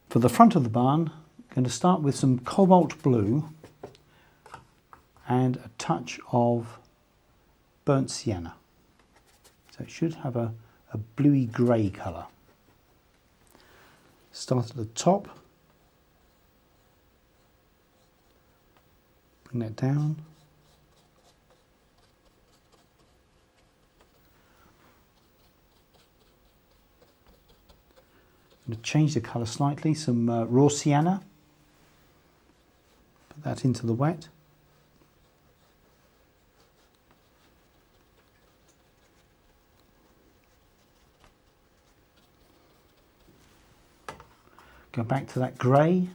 For the front of the barn, I'm going to start with some cobalt blue and a touch of burnt sienna. So it should have a bluey grey colour. Start at the top, bring that down. I'm going to change the colour slightly, some raw sienna, put that into the wet. Go back to that grey.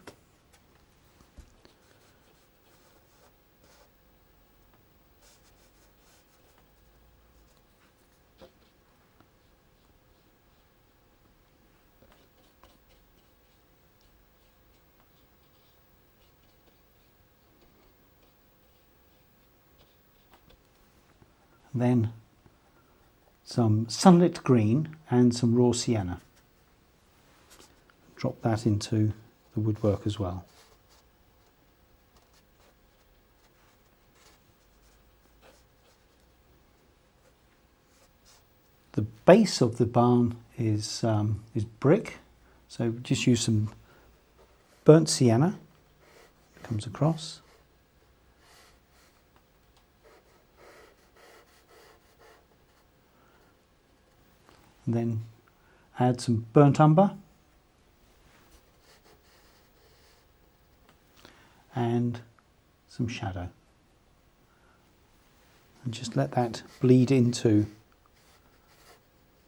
Then some sunlit green and some raw sienna. Drop that into the woodwork as well. The base of the barn is brick, so just use some burnt sienna. Comes across. And then add some burnt umber and some shadow, and just let that bleed into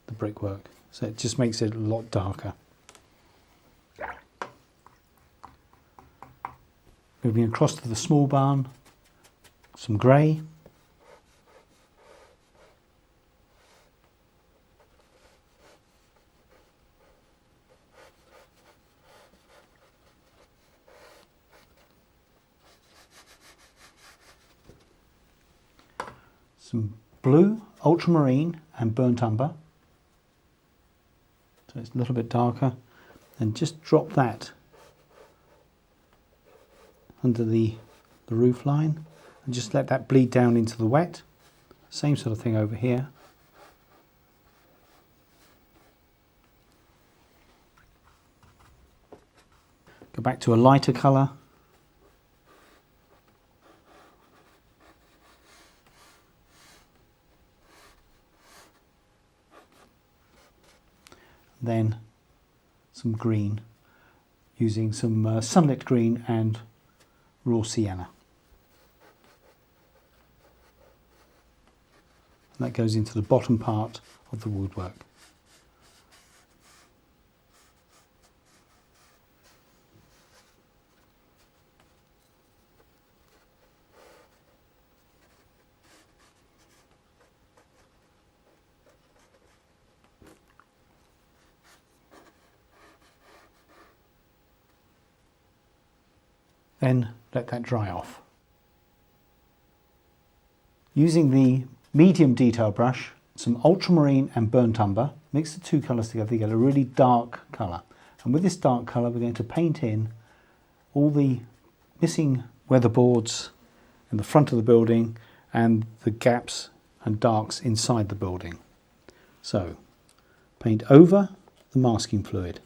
the brickwork, so it just makes it a lot darker. Moving across to the small barn, some grey, some blue, ultramarine and burnt umber, so it's a little bit darker, and just drop that under the roof line and just let that bleed down into the wet. Same sort of thing over here. Go back to a lighter colour. Then some green, using some sunlit green and raw sienna. And that goes into the bottom part of the woodwork. Then let that dry off. Using the medium detail brush, some ultramarine and burnt umber, mix the two colours together, you get a really dark colour. And with this dark colour we're going to paint in all the missing weatherboards in the front of the building and the gaps and darks inside the building. So paint over the masking fluid.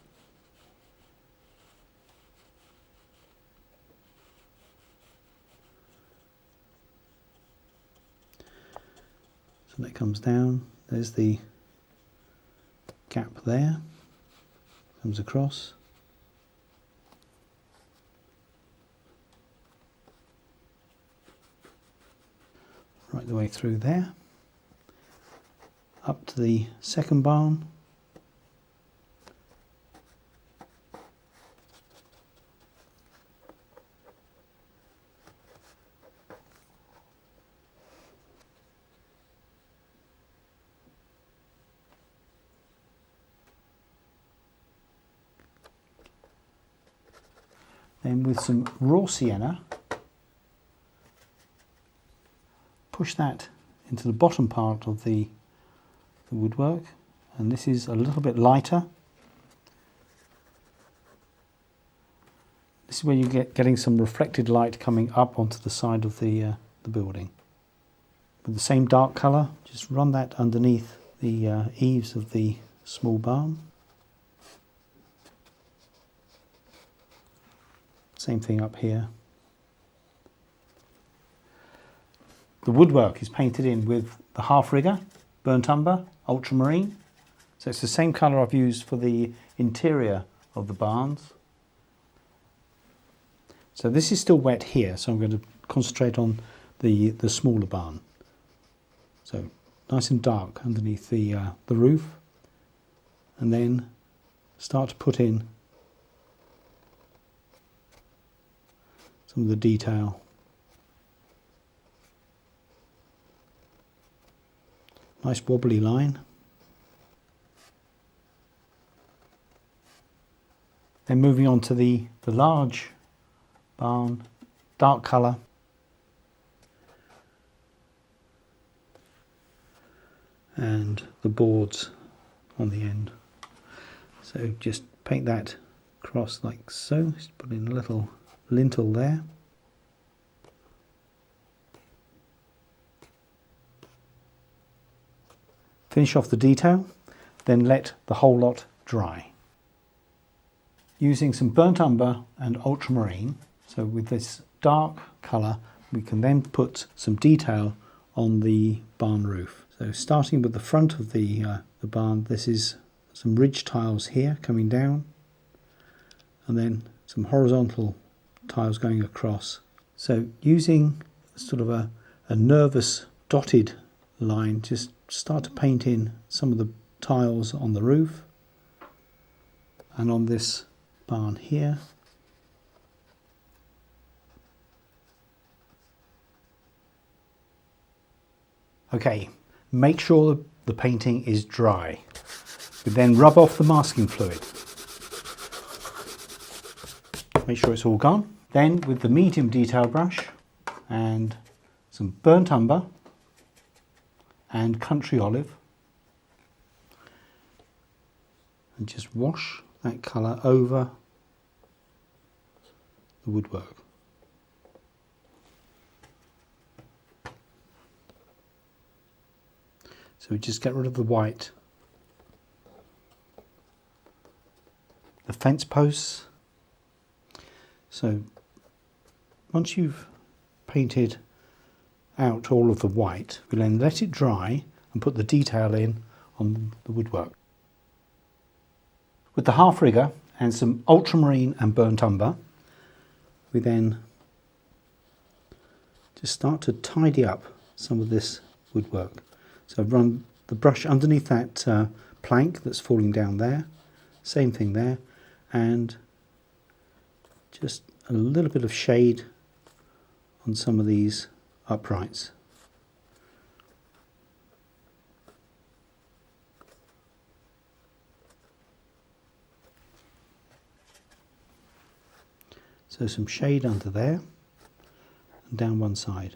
So that comes down, there's the gap there, comes across. Right the way through there, up to the second barn. Then with some raw sienna, push that into the bottom part of the woodwork, and this is a little bit lighter. is where you getting some reflected light coming up onto the side of the building. With the same dark colour, just run that underneath the eaves of the small barn. Same thing up here. The woodwork is painted in with the half rigger, burnt umber, ultramarine. So it's the same colour I've used for the interior of the barns. So this is still wet here, so I'm going to concentrate on the smaller barn. So nice and dark underneath the roof, and then start to put in some of the detail. Nice wobbly line. Then moving on to the large barn, dark colour. And the boards on the end. So just paint that across like so. Just put in a little lintel there. Finish off the detail, then let the whole lot dry. Using some burnt umber and ultramarine, so with this dark colour, we can then put some detail on the barn roof. So starting with the front of the barn, this is some ridge tiles here coming down, and then some horizontal tiles going across. So using sort of a nervous dotted line, just start to paint in some of the tiles on the roof and on this barn here. Okay, make sure the painting is dry. We then rub off the masking fluid. Make sure it's all gone. Then with the medium detail brush and some burnt umber and country olive, and just wash that colour over the woodwork. So we just get rid of the white. The fence posts. So once you've painted out all of the white, we'll then let it dry and put the detail in on the woodwork. With the half rigger and some ultramarine and burnt umber, we then just start to tidy up some of this woodwork. So I've run the brush underneath that plank that's falling down there, same thing there, and just a little bit of shade on some of these uprights. So some shade under there and down one side.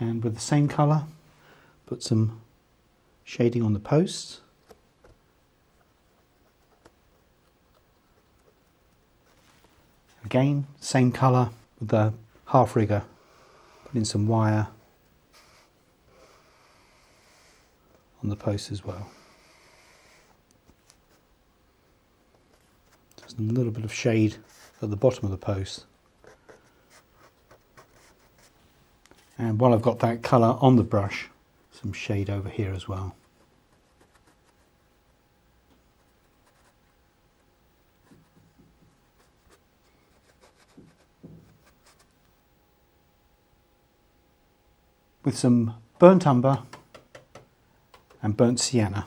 And with the same colour, put some shading on the posts. Again, same colour with the half rigger. Put in some wire on the posts as well. Just a little bit of shade at the bottom of the post. And while I've got that colour on the brush, some shade over here as well. With some burnt umber and burnt sienna,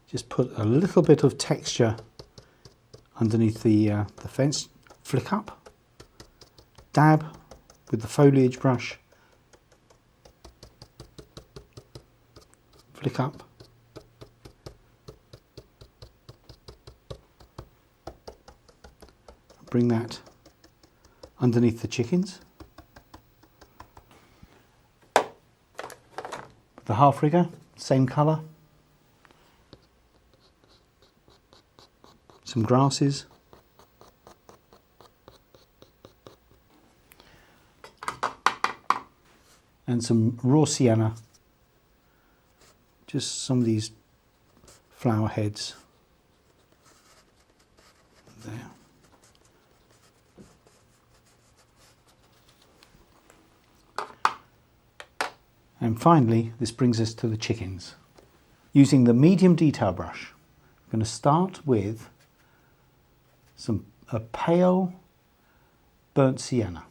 just put a little bit of texture underneath the fence. Flick up, dab with the foliage brush, flick up, bring that underneath the chickens. The half rigger, same colour. Some grasses. And some raw sienna. Just some of these flower heads there. And finally, this brings us to the chickens. Using the medium detail brush, I'm going to start with a pale burnt sienna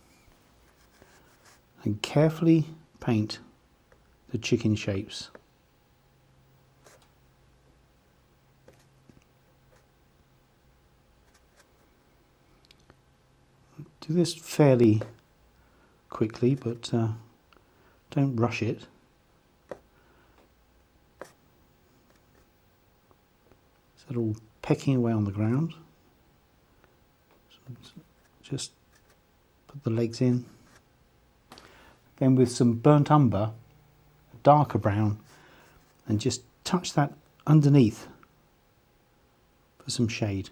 and carefully paint the chicken shapes. Do this fairly quickly, but don't rush it. Is that all pecking away on the ground? So just put the legs in. Then with some burnt umber, a darker brown, and just touch that underneath for some shade.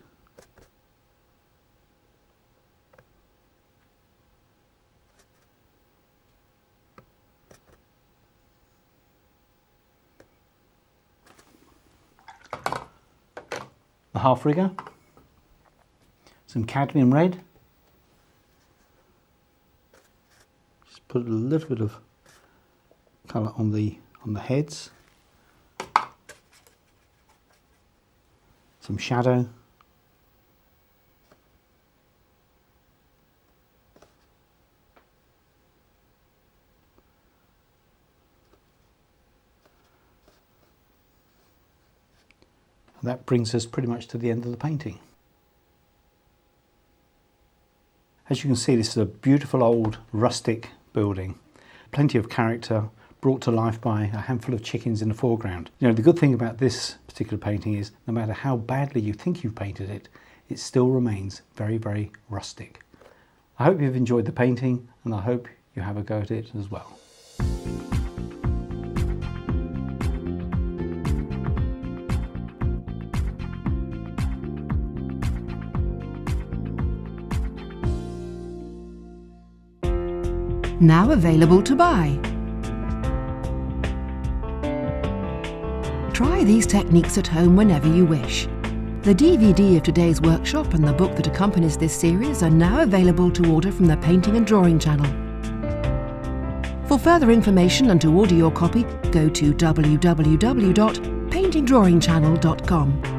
The half rigger, some cadmium red, just put a little bit of colour on the heads, some shadow, and that brings us pretty much to the end of the painting. As you can see, this is a beautiful old rustic building. Plenty of character brought to life by a handful of chickens in the foreground. You know, the good thing about this particular painting is no matter how badly you think you've painted it, it still remains very, very rustic. I hope you've enjoyed the painting, and I hope you have a go at it as well. Now available to buy. Try these techniques at home whenever you wish. The DVD of today's workshop and the book that accompanies this series are now available to order from the Painting and Drawing channel. For further information and to order your copy, go to www.paintingdrawingchannel.com.